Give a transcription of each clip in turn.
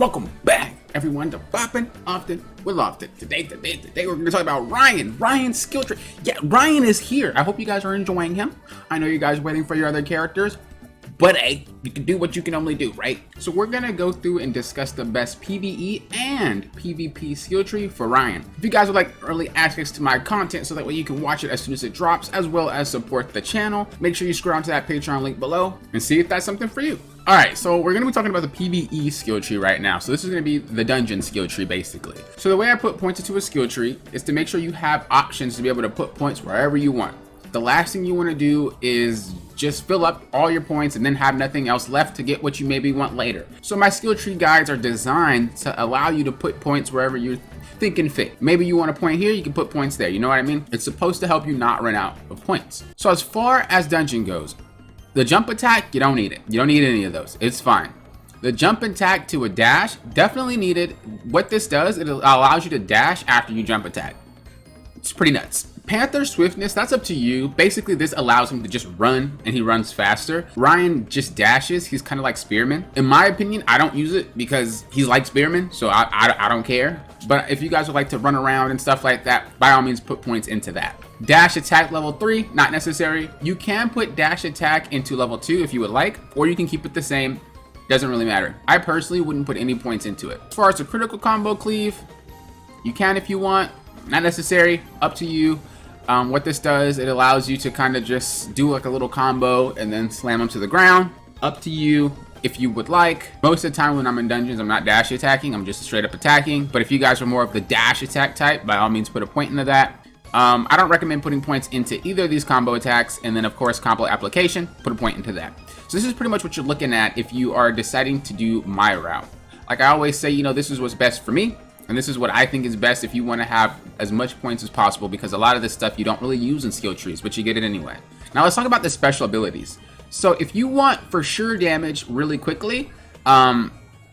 Welcome back, everyone, to Boppin' Often with Lofton. Today we're going to talk about Ryan's skill tree. Yeah, Ryan is here. I hope you guys are enjoying him. I know you guys are waiting for your other characters, but hey, you can do what you can only do, right? So we're going to go through and discuss the best PvE and PvP skill tree for Ryan. If you guys would like early access to my content so that way you can watch it as soon as it drops, as well as support the channel, make sure you scroll onto that Patreon link below and see if that's something for you. Alright, so we're going to be talking about the PvE skill tree right now. So this is going to be the dungeon skill tree, basically. So the way I put points into a skill tree is to make sure you have options to be able to put points wherever you want. The last thing you want to do is just fill up all your points and then have nothing else left to get what you maybe want later. So my skill tree guides are designed to allow you to put points wherever you're thinking fit. Maybe you want a point here, you can put points there. You know what I mean? It's supposed to help you not run out of points. So as far as dungeon goes, the jump attack, you don't need it. You don't need any of those. It's fine. The jump attack to a dash, definitely needed. What this does, it allows you to dash after you jump attack. It's pretty nuts. Panther swiftness, that's up to you. Basically, this allows him to just run, and he runs faster. Ryan just dashes. He's kind of like Spearman. In my opinion, I don't use it because he's like Spearman, so I don't care. But if you guys would like to run around and stuff like that, by all means, put points into that. Dash attack level 3, not necessary. You can put dash attack into level 2 if you would like, or you can keep it the same. Doesn't really matter. I personally wouldn't put any points into it. As far as the critical combo cleave, you can if you want. Not necessary. Up to you. What this does, it allows you to kind of just do like a little combo and then slam them to the ground. Up to you if you would like. Most of the time when I'm in dungeons, I'm not dash attacking, I'm just straight up attacking. But if you guys are more of the dash attack type, by all means put a point into that. I don't recommend putting points into either of these combo attacks, and then of course combo application, put a point into that. So this is pretty much what you're looking at if you are deciding to do my route. Like I always say, you know, this is what's best for me. And this is what I think is best if you want to have as much points as possible, because a lot of this stuff you don't really use in skill trees, but you get it anyway. Now let's talk about the special abilities. So if you want for sure damage really quickly,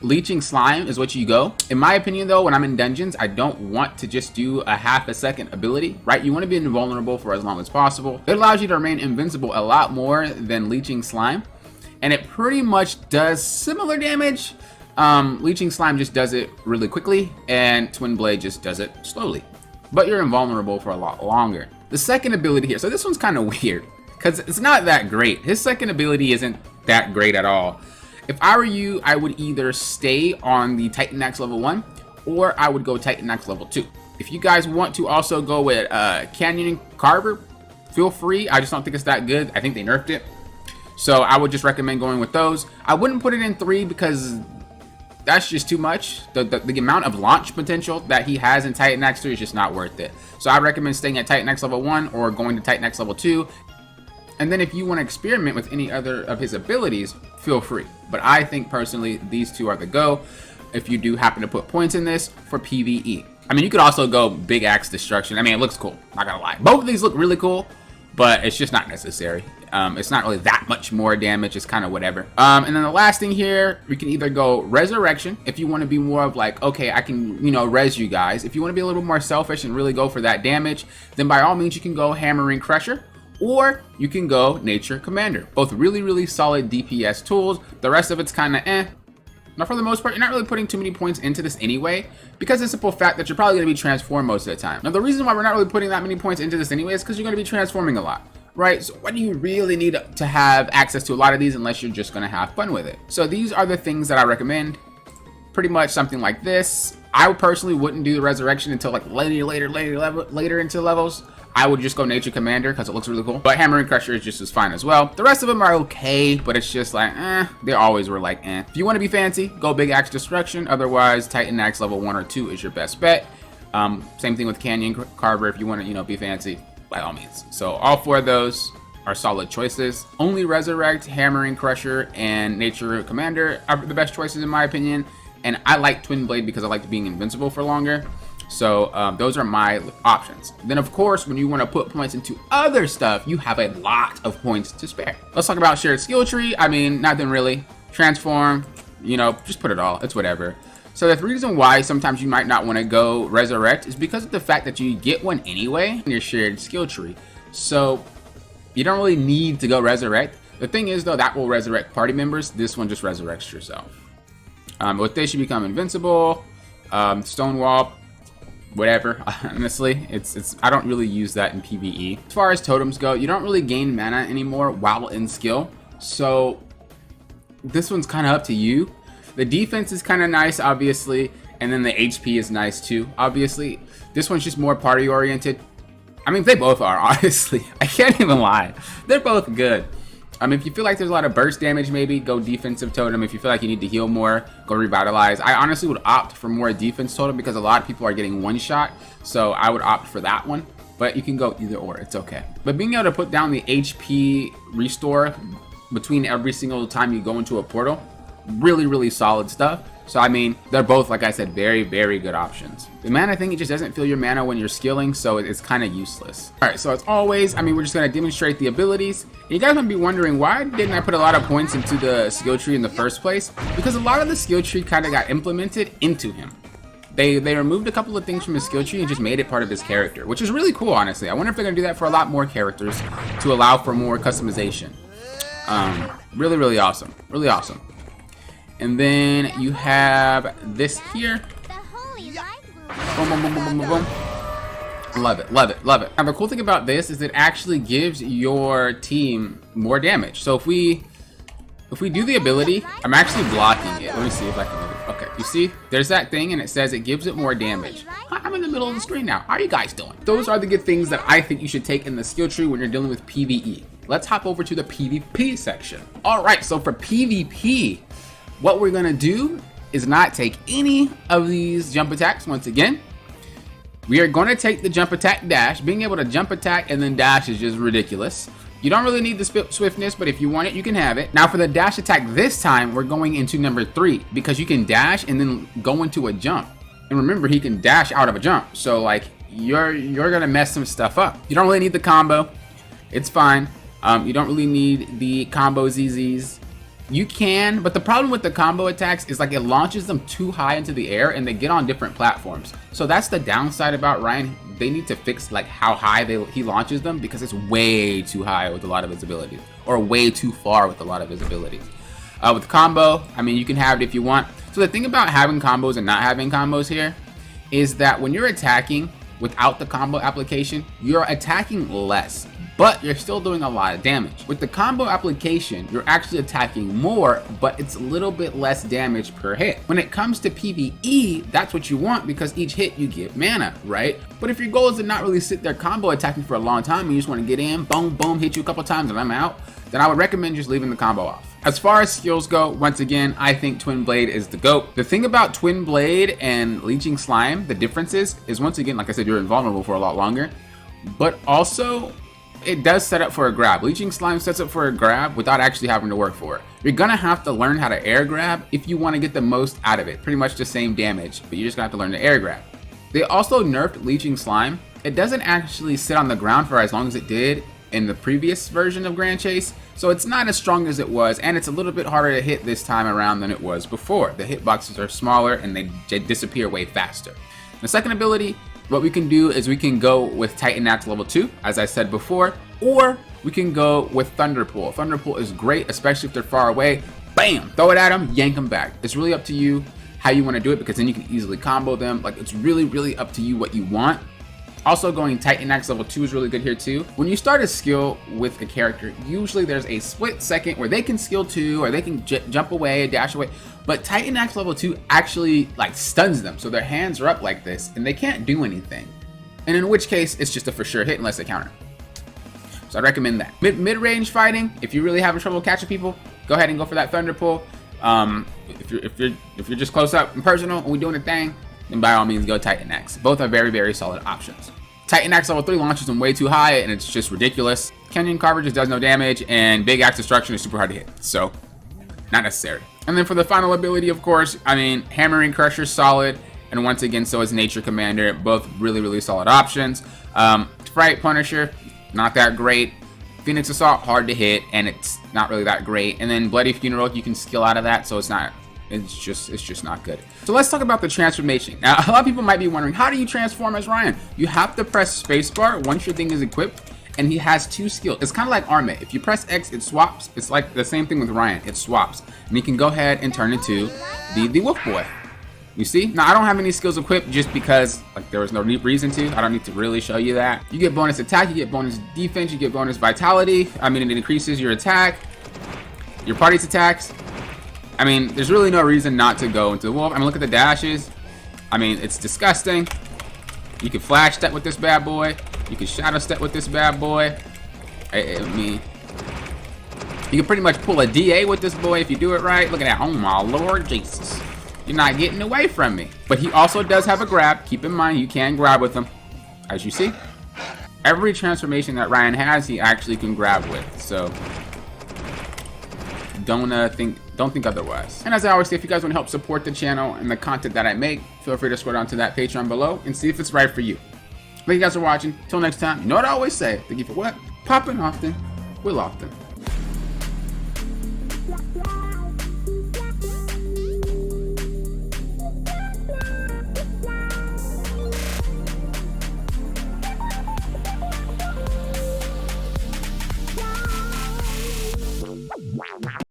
leeching slime is what you go. In my opinion though, when I'm in dungeons, I don't want to just do a half a second ability, right? You want to be invulnerable for as long as possible. It allows you to remain invincible a lot more than leeching slime. And it pretty much does similar damage. Leeching slime just does it really quickly, and twin blade just does it slowly, but you're invulnerable for a lot longer. The second ability here, so this one's kind of weird because it's not that great. His second ability isn't that great at all. If I were you, I would either stay on the Titan Axe level 1 or I would go Titan Axe level 2. If you guys want to also go with Canyon Carver, feel free. I just don't think it's that good. I think they nerfed it, so I would just recommend going with those. I wouldn't put it in 3 because that's just too much. The amount of launch potential that he has in Titan Axe 3 is just not worth it. So I recommend staying at Titan Axe level 1 or going to Titan Axe level 2. And then if you want to experiment with any other of his abilities, feel free. But I think personally these two are the go if you do happen to put points in this for PvE. I mean, you could also go Big Axe Destruction. I mean, it looks cool, not gonna lie. Both of these look really cool, but it's just not necessary. It's not really that much more damage. It's kind of whatever. And then the last thing here, we can either go Resurrection if you want to be more of like, okay, I can, you know, res you guys. If you want to be a little more selfish and really go for that damage, then by all means you can go Hammering Crusher, or you can go Nature Commander. Both really, really solid DPS tools. The rest of it's kind of eh. Now for the most part, you're not really putting too many points into this anyway, because of the simple fact that you're probably going to be transformed most of the time. Now the reason why we're not really putting that many points into this anyway is because you're going to be transforming a lot. Right, so what do you really need to have access to a lot of these unless you're just going to have fun with it? So these are the things that I recommend. Pretty much something like this. I personally wouldn't do the Resurrection until like later into levels. I would just go Nature Commander because it looks really cool. But Hammering Crusher is just as fine as well. The rest of them are okay, but it's just like, they always were like, eh. If you want to be fancy, go Big Axe Destruction. Otherwise, Titan Axe level 1 or 2 is your best bet. Same thing with Canyon Carver if you want to, you know, be fancy. By all means. So all 4 of those are solid choices. Only Resurrect, Hammering Crusher, and Nature Commander are the best choices in my opinion. And I like Twin Blade because I like being invincible for longer. So those are my options. Then of course, when you want to put points into other stuff, you have a lot of points to spare. Let's talk about shared skill tree. I mean, nothing really. Transform, you know, just put it all. It's whatever. So the reason why sometimes you might not want to go Resurrect is because of the fact that you get one anyway in your shared skill tree. So you don't really need to go Resurrect. The thing is though, that will resurrect party members. This one just resurrects yourself. With this, you become invincible. Stonewall, whatever. Honestly, it's I don't really use that in PvE. As far as totems go, you don't really gain mana anymore while in skill, so this one's kind of up to you. The defense is kind of nice, obviously, and then the HP is nice too, obviously. This one's just more party oriented. I mean, they both are, honestly. I can't even lie. They're both good. If you feel like there's a lot of burst damage, maybe go defensive totem. If you feel like you need to heal more, go revitalize. I honestly would opt for more defense totem because a lot of people are getting one shot, so I would opt for that one. But you can go either or, it's okay. But being able to put down the HP restore between every single time you go into a portal, really, really solid stuff. So I mean, they're both, like I said, very, very good options. The mana thing, it just doesn't fill your mana when you're skilling, so it's kind of useless. All right, so as always, we're just gonna demonstrate the abilities. And you guys might be wondering, why didn't I put a lot of points into the skill tree in the first place? Because a lot of the skill tree kind of got implemented into him. They removed a couple of things from his skill tree and just made it part of his character, which is really cool, honestly. I wonder if they're gonna do that for a lot more characters to allow for more customization. Really, really awesome. Really awesome. And then you have this here. Boom, boom, boom, boom, boom, boom, boom. Love it, love it, love it. Now the cool thing about this is it actually gives your team more damage. So if we do the ability, I'm actually blocking it. Let me see if I can move it. Okay, you see, there's that thing and it says it gives it more damage. I'm in the middle of the screen now. How are you guys doing? Those are the good things that I think you should take in the skill tree when you're dealing with PvE. Let's hop over to the PvP section. All right, so for PvP, what we're gonna do is not take any of these jump attacks once again. We are gonna take the jump attack dash. Being able to jump attack and then dash is just ridiculous. You don't really need the swiftness, but if you want it, you can have it. Now for the dash attack this time, we're going into number 3 because you can dash and then go into a jump. And remember, he can dash out of a jump. So like, you're gonna mess some stuff up. You don't really need the combo. It's fine. You don't really need the combo ZZs. You can, but the problem with the combo attacks is like it launches them too high into the air and they get on different platforms. So that's the downside about Ryan. They need to fix like how high he launches them because it's way too high with a lot of his abilities, or way too far with a lot of his abilities. With combo, you can have it if you want. So the thing about having combos and not having combos here is that when you're attacking without the combo application, you're attacking less, but you're still doing a lot of damage. With the combo application, you're actually attacking more, but it's a little bit less damage per hit. When it comes to PvE, that's what you want because each hit you get mana, right? But if your goal is to not really sit there combo attacking for a long time and you just want to get in, boom, boom, hit you a couple times and I'm out, then I would recommend just leaving the combo off. As far as skills go, once again, I think Twin Blade is the GOAT. The thing about Twin Blade and Leeching Slime, the differences is once again, like I said, you're invulnerable for a lot longer, but also it does set up for a grab. Leeching Slime sets up for a grab without actually having to work for it. You're gonna have to learn how to air grab if you want to get the most out of it. Pretty much the same damage, but you're just gonna have to learn to air grab. They also nerfed Leeching Slime. It doesn't actually sit on the ground for as long as it did in the previous version of Grand Chase, so it's not as strong as it was, and it's a little bit harder to hit this time around than it was before. The hitboxes are smaller and they disappear way faster. The second ability, what we can do is we can go with Titan Axe level 2, as I said before, or we can go with Thunderpool. Thunderpool is great, especially if they're far away. Bam! Throw it at them, yank them back. It's really up to you how you want to do it because then you can easily combo them. Like, it's really, really up to you what you want. Also, going Titan Axe level 2 is really good here too. When you start a skill with a character, usually there's a split second where they can skill 2 or they can jump away, dash away. But Titan Axe level 2 actually like stuns them, so their hands are up like this and they can't do anything. And in which case, it's just a for sure hit unless they counter. So I recommend that. Mid-range fighting, if you're really having trouble catching people, go ahead and go for that Thunderpool. If you're just close up and personal and we're doing a thing, then by all means go Titan Axe. Both are very, very solid options. Titan Axe level 3 launches them way too high and it's just ridiculous. Canyon Carver just does no damage and Big Axe Destruction is super hard to hit, so not necessary. And then for the final ability, of course, Hammering Crusher is solid, and once again, so is Nature Commander. Both really, really solid options. Fright Punisher, not that great. Phoenix Assault, hard to hit, and it's not really that great. And then Bloody Funeral, you can skill out of that, so it's just not good. So let's talk about the transformation. Now, a lot of people might be wondering, how do you transform as Ryan? You have to press spacebar once your thing is equipped, and he has 2 skills. It's kind of like Armate. If you press X, it swaps. It's like the same thing with Ryan. It swaps, and he can go ahead and turn into the Wolf Boy. You see? Now, I don't have any skills equipped just because like there was no reason to. I don't need to really show you that. You get bonus attack, you get bonus defense, you get bonus vitality. I mean, it increases your attack, your party's attacks. I mean, there's really no reason not to go into the Wolf. I mean, look at the dashes. I mean, it's disgusting. You can flash step with this bad boy. You can shadow step with this bad boy. I mean, you can pretty much pull a DA with this boy if you do it right. Look at that. Oh my Lord Jesus. You're not getting away from me. But he also does have a grab. Keep in mind, you can grab with him. As you see, every transformation that Ryan has, he actually can grab with. So don't think otherwise. And as I always say, if you guys want to help support the channel and the content that I make, feel free to scroll down to that Patreon below and see if it's right for you. Thank you guys for watching. Till next time, you know what I always say. Thank you for what? Popping often with Lofton. Wow.